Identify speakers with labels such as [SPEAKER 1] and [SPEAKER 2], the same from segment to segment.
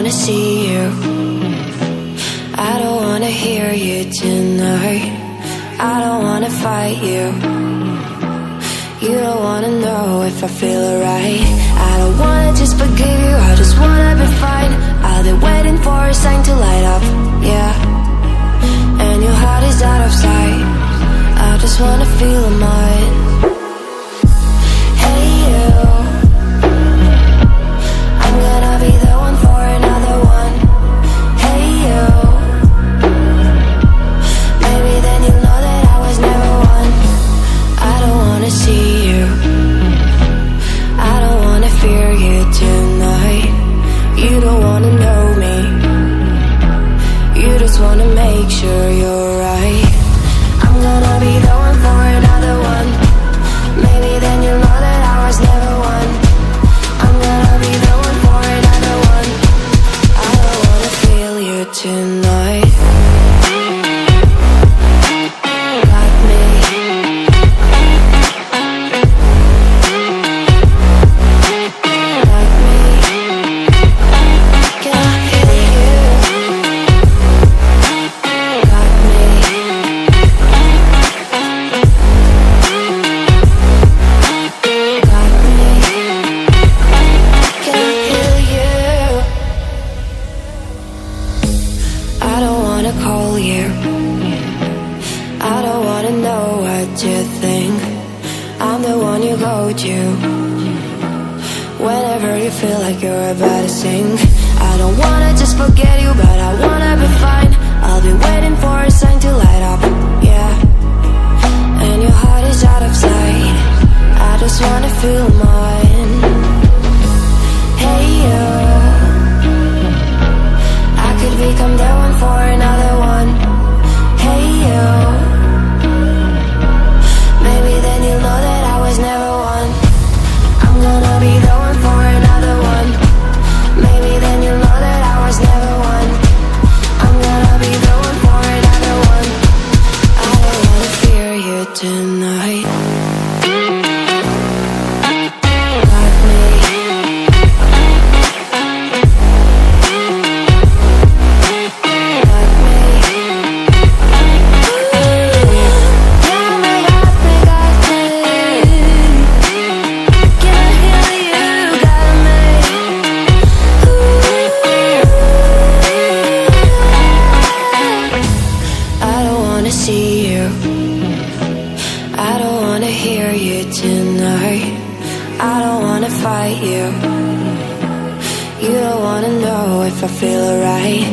[SPEAKER 1] wanna see you. I don't wanna hear you tonight. I don't wanna fight you. You don't wanna know if I feel alright. I don't wanna just forgive you, I just wanna be fine. I've been waiting for a sign to light up, yeah. And your heart is out of sight. I just wanna feel mine. Hey you, I'm gonna be the one for another one. Hey you, maybe then you'll know that I was never one. I don't wanna see you, I don't wanna fear you tonight. You don't wanna know me, you just wanna make sure you're right. I'm gonna be the one for another one. Maybe then you'll know that I was never one. I'm gonna be the one for another one. I don't wanna feel you tonight. Got me. Got me. Can I hear you? Got me. Got me. Can I hear you? I don't wanna call you. I don't wanna know what you think. I'm the one you go to whenever you feel like you're about to sink. I don't wanna just forget you, but I wanna be fine. I'll be waiting for a sign to light up, yeah. And your heart is out of sight. I just wanna feel mine. Hey you, I could become the one for another one. Hey you, maybe then you'll know that I was never one. I'm gonna be the one for another one. Maybe then you'll know that I was never one. I'm gonna be the one for another one. I don't wanna fear you tonight. Got me. Got me. Got me, got me, got me. Can I hear you? Got me. I don't wanna see you. I don't wanna hear you tonight. I don't wanna fight you. You don't wanna know if I feel alright.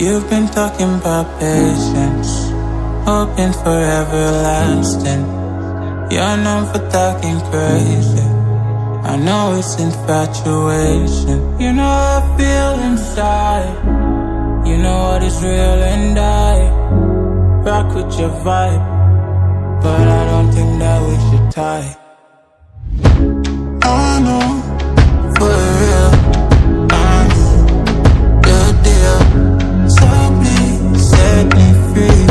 [SPEAKER 2] You've been talking about patience, hoping for everlasting. You're known for talking crazy. I know it's infatuation. You know how I feel inside. You know what is real and I rock with your vibe, but I don't think that we should tie. I know, for real, I know your deal. So please set me free.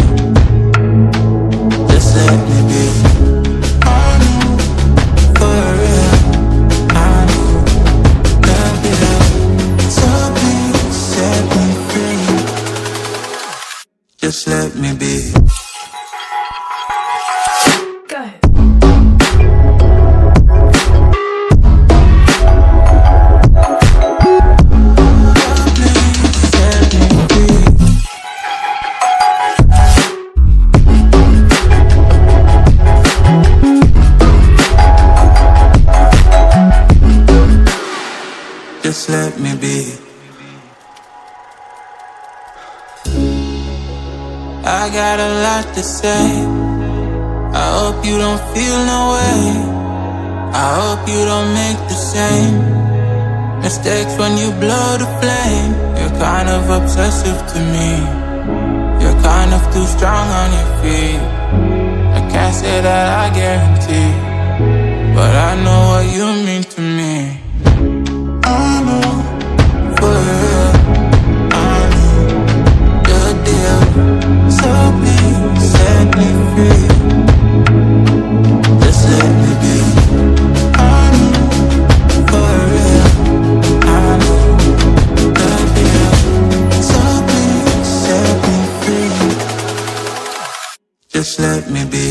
[SPEAKER 2] Just let me be. I know, for real, I know your deal. So please set me free. Just let me be. Just let me be. I got a lot to say. I hope you don't feel no way. I hope you don't make the same mistakes when you blow the flame. You're kind of obsessive to me. You're kind of too strong on your feet. I can't say that I guarantee, but I know what you mean to me. I know, for real, I know your deal. So please set me free. Just let me be. I know, for real, I know your deal. So please set me free. Just let me be.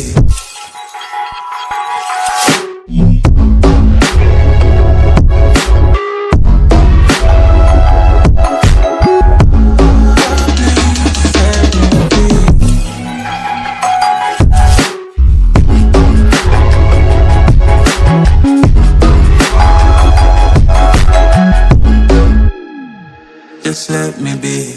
[SPEAKER 2] Just let me be.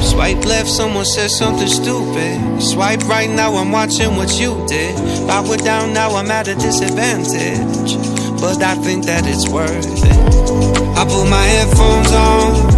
[SPEAKER 3] Swipe left, someone said something stupid. Swipe right, now I'm watching what you did. Power down, now I'm at a disadvantage, but I think that it's worth it. I put my headphones on,